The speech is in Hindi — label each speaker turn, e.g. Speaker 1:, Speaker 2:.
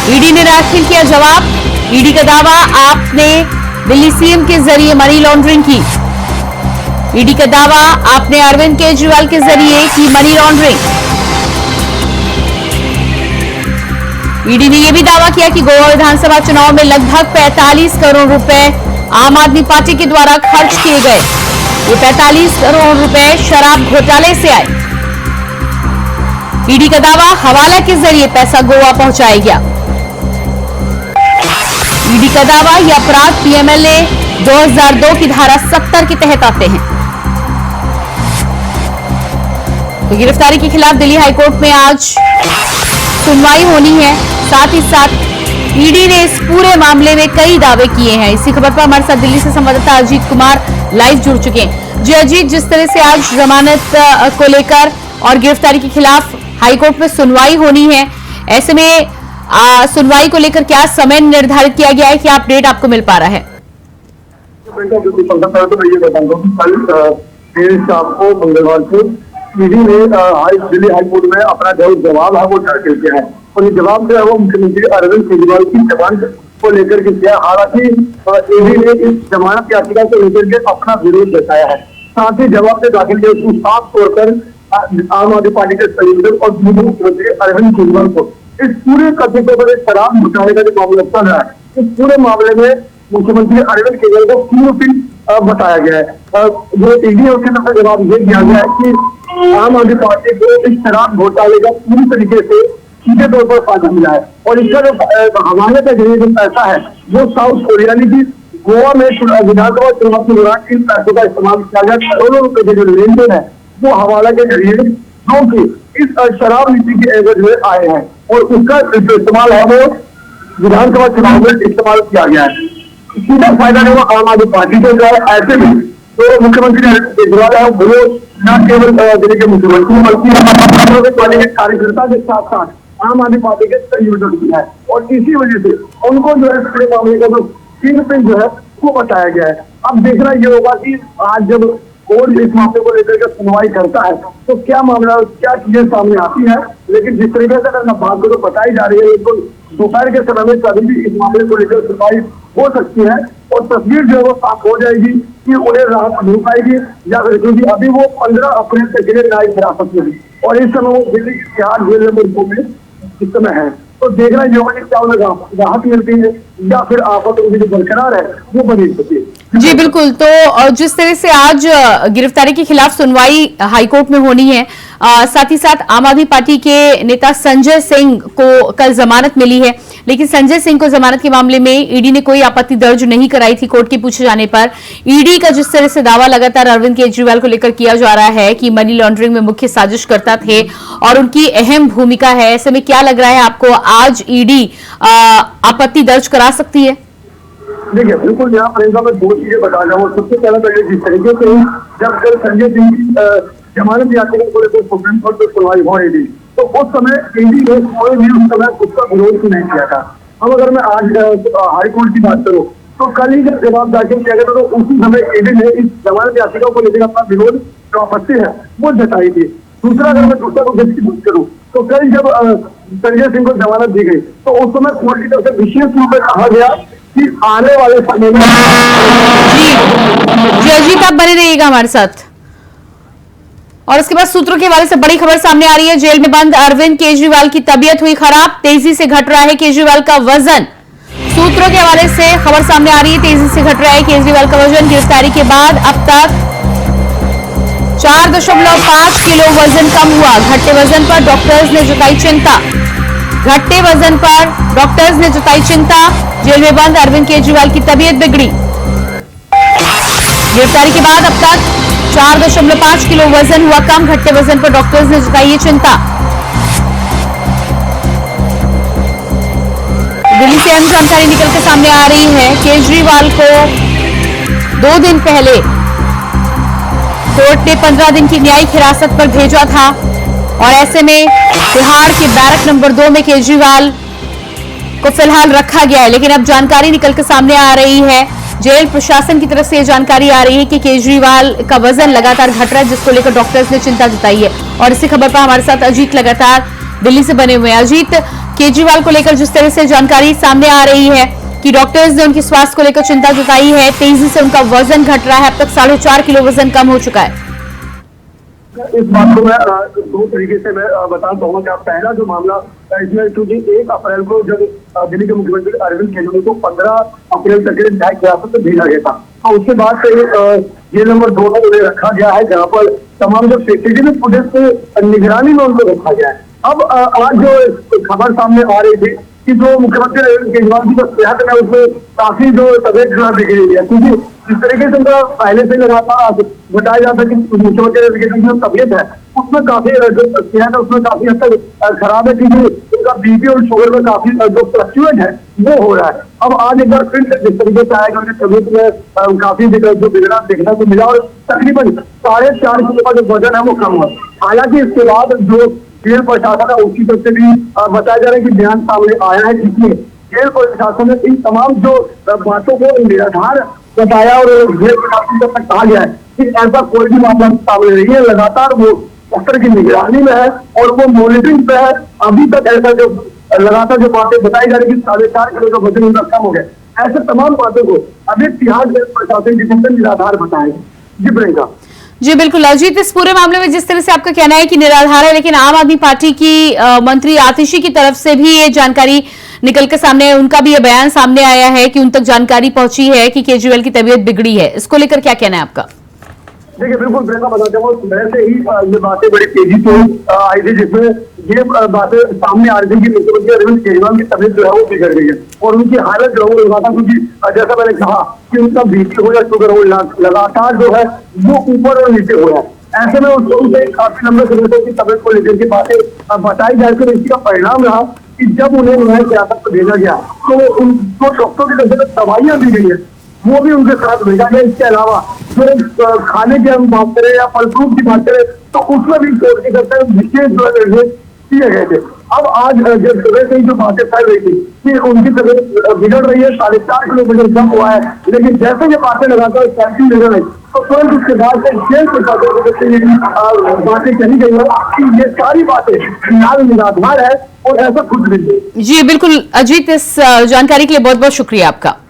Speaker 1: ईडी ने दाखिल किया जवाब। ईडी का दावा, आपने दिल्ली सीएम के जरिए मनी लॉन्ड्रिंग की। ईडी का दावा, आपने अरविंद केजरीवाल के जरिए की मनी लॉन्ड्रिंग। ईडी ने यह भी दावा किया कि गोवा विधानसभा चुनाव में लगभग 45 करोड़ रुपए आम आदमी पार्टी के द्वारा खर्च किए गए। ये 45 करोड़ रुपए शराब घोटाले से आए। ईडी का दावा, हवाला के जरिए पैसा गोवा पहुंचाया गया। ईडी का दावा, यह अपराध पीएमएलए 2002 की धारा 70 के तहत आते हैं। तो गिरफ्तारी के खिलाफ दिल्ली हाईकोर्ट में आज सुनवाई होनी है। साथ ही साथ ईडी ने इस पूरे मामले में कई दावे किए हैं। इसी खबर पर हमारे साथ दिल्ली से संवाददाता अजीत कुमार लाइव जुड़ चुके हैं। जी अजीत, जिस तरह से आज जमानत को लेकर और गिरफ्तारी के खिलाफ हाईकोर्ट में सुनवाई होनी है, ऐसे में सुनवाई को लेकर क्या समय निर्धारित किया गया है, क्या अपडेट आपको मिल पा रहा है?
Speaker 2: मंगलवार को ईडी ने दिल्ली हाईकोर्ट में अपना जो जवाब है वो दाखिल किया है और ये जवाब जो है वो मुख्यमंत्री अरविंद केजरीवाल की जमानत को लेकर के किया। हालांकि ईडी ने इस जमानत याचिका को लेकर के अपना विरोध जताया है। साथ ही जवाब में दाखिल किया उसको साफ तौर पर आम आदमी पार्टी के संयोजक और मुख्यमंत्री अरविंद केजरीवाल को इस पूरे कथित शराब घोटाले का जो मामला चल रहा है, इस पूरे मामले में मुख्यमंत्री अरविंद केजरीवाल को किंगपिन बताया गया है। जो ईडी है उसके तरफ जवाब ये दिया गया है कि आम आदमी पार्टी को इस शराब घोटाले का पूरी तरीके से सीधे तौर पर फायदा मिला है और इसका जो हवाले का जो पैसा है वो साउथ कोरिया यानी कि गोवा में विधानसभा चुनाव के दौरान इन पैसों का इस्तेमाल किया गया। करोड़ों रुपए के जो लेन देन है वो हवाला के जरिए जो कि इस शराब नीति के एवज में आए हैं और उसका जो इस्तेमाल है वो विधानसभा चुनाव में इस्तेमाल किया गया है। सीधा फायदा नहीं हुआ आम आदमी पार्टी को जो है। ऐसे में तो मुख्यमंत्री अरविंद केजरीवाल है वो न केवल जिले के मुख्यमंत्री बल्कि कार्यकर्ता के साथ साथ आम आदमी पार्टी के संयोजक भी है और इसी वजह से उनको जो है पूरे मामले का जो किंगपिन जो है वो बताया गया है। अब देखना ये होगा कि आज जब कोर्ट इस मामले को लेकर के सुनवाई करता है तो क्या मामला, क्या चीजें सामने आती है। लेकिन जिस तरीके से अगर बात को तो बताई जा रही है तो दोपहर के समय में कभी भी इस मामले को लेकर सुनवाई हो सकती है और तस्वीर जो है वो साफ हो जाएगी कि उन्हें राहत मिल पाएगी या फिर, क्योंकि अभी वो 15 अप्रैल तक के लिए न्यायिक हिरासत में है और इस समय वो दिल्ली की तिहाड़ जेल नंबर 2 में इस समय है। तो देखना ये होगा कि क्या उन्हें राहत मिलती है या फिर आफत उनकी जो बरकरार है वो बनी रहती है।
Speaker 1: जी बिल्कुल। तो जिस तरह से आज गिरफ्तारी के खिलाफ सुनवाई हाईकोर्ट में होनी है, साथ ही साथ आम आदमी पार्टी के नेता संजय सिंह को कल जमानत मिली है, लेकिन संजय सिंह को जमानत के मामले में ईडी ने कोई आपत्ति दर्ज नहीं कराई थी। कोर्ट के पूछे जाने पर ईडी का जिस तरह से दावा लगातार अरविंद केजरीवाल को लेकर किया जा रहा है कि मनी लॉन्ड्रिंग में मुख्य साजिशकर्ता थे और उनकी अहम भूमिका है, ऐसे में क्या लग रहा है आपको, आज ईडी आपत्ति दर्ज करा सकती है?
Speaker 2: देखिए बिल्कुल, यहाँ पर मैं 2 चीजें बता रहा हूँ। सबसे पहला तो ये जिस तरीके से जब कल संजय सिंह की जमानत याचिका को लेकर सुप्रीम कोर्ट में सुनवाई हो रही थी तो उस समय ईडी ने कोई भी उस समय उसका विरोध नहीं किया था। अब अगर मैं आज हाईकोर्ट की बात करूँ तो कल ही जब जवाब दाखिल किया गया तो उसी समय ईडी ने इस जमानत याचिका को लेकर अपना विरोध जो आपत्ति है वो जताई थी। दूसरा, अगर मैं दूसरा उद्देश्य की बात करूँ तो कल जब संजय सिंह को जमानत दी गई तो उस समय कोर्ट की तरफ से विशेष रूप में कहा गया कि आने वाले समय में
Speaker 1: जी अजीत आप बने रहिएगा हमारे साथ। और इसके बाद सूत्रों के हवाले से बड़ी खबर सामने आ रही है। जेल में बंद अरविंद केजरीवाल की तबीयत हुई खराब, तेजी से घट रहा है केजरीवाल का वजन। सूत्रों के हवाले से खबर सामने आ रही है, तेजी से घट रहा है केजरीवाल का वजन। गिरफ्तारी के बाद अब तक 4.5 किलो वजन कम हुआ। घटते वजन पर डॉक्टर्स ने जताई चिंता। घटते वजन पर डॉक्टर्स ने जताई चिंता। जेल में बंद अरविंद केजरीवाल की तबीयत बिगड़ी। गिरफ्तारी के बाद अब तक 4.5 किलो वजन हुआ कम। घटते वजन पर डॉक्टर्स ने जताई ये चिंता। दिल्ली से अहम जानकारी निकल के सामने आ रही है। केजरीवाल को 2 दिन पहले कोर्ट ने 15 दिन की न्यायिक हिरासत पर भेजा था और ऐसे में तिहाड़ के बैरक नंबर 2 में केजरीवाल को फिलहाल रखा गया है। लेकिन अब जानकारी निकल के सामने आ रही है, जेल प्रशासन की तरफ से यह जानकारी आ रही है कि केजरीवाल का वजन लगातार घट रहा है, जिसको लेकर डॉक्टर्स ने चिंता जताई है। और इसी खबर पर हमारे साथ अजीत लगातार दिल्ली से बने हुए हैं। अजीत, केजरीवाल को लेकर जिस तरह से जानकारी सामने आ रही है कि डॉक्टर्स ने उनके स्वास्थ्य को लेकर चिंता जताई है, तेजी से उनका वजन घट रहा है, अब तक 4.5 किलो वजन कम हो चुका है।
Speaker 2: इस बात को मैं दो तरीके से मैं बताना चाहूंगा कि पहला जो मामला इसमें, क्योंकि 1 अप्रैल को जब दिल्ली के मुख्यमंत्री अरविंद केजरीवाल को 15 अप्रैल तक के लिए न्यायिक हिरासत में भेजा गया था, और उसके बाद से जेल नंबर 2 में उन्हें रखा गया है, जहाँ पर तमाम जो सीसीटीवी फुटेज की निगरानी में उनको रखा गया है। अब आज जो खबर सामने आ रही थी कि जो मुख्यमंत्री अरविंद केजरीवाल की जो सेहत है उसमें काफी जो तबियत खराब दिख रही है, क्योंकि जिस तरीके से उनका पहले से लगातार बताया जाता है कि मुख्यमंत्री अरविंद केजरीवाल की जो तबियत है उसमें काफी जो सेहत है उसमें काफी हद तक खराब है, क्योंकि उनका बीपी और शुगर में काफी जो फ्लक्चुएट है वो हो रहा है। अब आज एक बार फिर जिस तरीके से आएगा उनकी तबियत में काफी जो बिगड़ा देखने को मिला, और तकरीबन 4.5 किलो का जो वजन है वो कम हुआ। हालांकि इसके बाद जो जेल प्रशासन है उसकी तरफ से भी बताया जा रहा है कि बयान सामने आया है, जिसमें जेल प्रशासन ने इन तमाम जो बातों को निराधार बताया, और जेल प्रशासन तक कहा गया है कि ऐसा कोई भी मामला सामने नहीं है, लगातार वो डॉक्टर की निगरानी में है और वो मॉनिटरिंग पे है। अभी तक ऐसा जो लगातार जो बातें बताई जा रही है कि 4.5 किलो का वजन उनका कम हो गया, ऐसे तमाम बातों को अभी तिहाड़ जेल प्रशासन की तरफ से निराधार बताया। जी प्रियंका।
Speaker 1: जी बिल्कुल अजीत, इस पूरे मामले में जिस तरह से आपका कहना है कि निराधार है, लेकिन आम आदमी पार्टी की मंत्री आतिशी की तरफ से भी ये जानकारी निकल के सामने है, उनका भी ये बयान सामने आया है कि उन तक जानकारी पहुंची है कि केजरीवाल की तबीयत बिगड़ी है। इसको लेकर क्या कहना है आपका?
Speaker 2: देखिए बिल्कुल प्रियंका, बताते हैं सुबह से ही ये बातें बड़ी तेजी से आई थी, जिसमें ये बातें सामने आ रही थी कि मुख्यमंत्री अरविंद केजरीवाल की तबीयत जो है वो बिगड़ गई है, और उनकी हालत जो है लगातार, क्योंकि जैसा मैंने कहा कि उनका बीपी हो या शुगर हो लगातार जो है वो ऊपर और नीचे हो रहा है। ऐसे में उनसे काफी लंबे समय से उसकी तबीयत को लेकर की बातें बताई जाए, फिर इसका परिणाम रहा कि जब उन्हें न्यायिक हिरासत में भेजा गया तो उनको डॉक्टरों की तरफ से दवाइयां दी गई है वो भी उनके साथ भेजा गया। इसके अलावा जो खाने की हम बात करें या फल फ्रूट की बात करें तो उसमें भी कोर्ट की तरफ से विशेष निर्देश दिए गए थे। अब आज जब सुबह से ही जो बातें फैल रही थी कि उनकी तबीयत बिगड़ रही है, 4.5 किलोमीटर कम हुआ है, लेकिन जैसे ये बातें लगातार फैलती नजर आई तो तुरंत उसके बाद से जेल प्रशासन बातें कही गई है कि ये सारी बातें फिलहाल निराधार है और ऐसा कुछ नहीं है।
Speaker 1: जी बिल्कुल अजीत, इस जानकारी के लिए बहुत बहुत शुक्रिया आपका।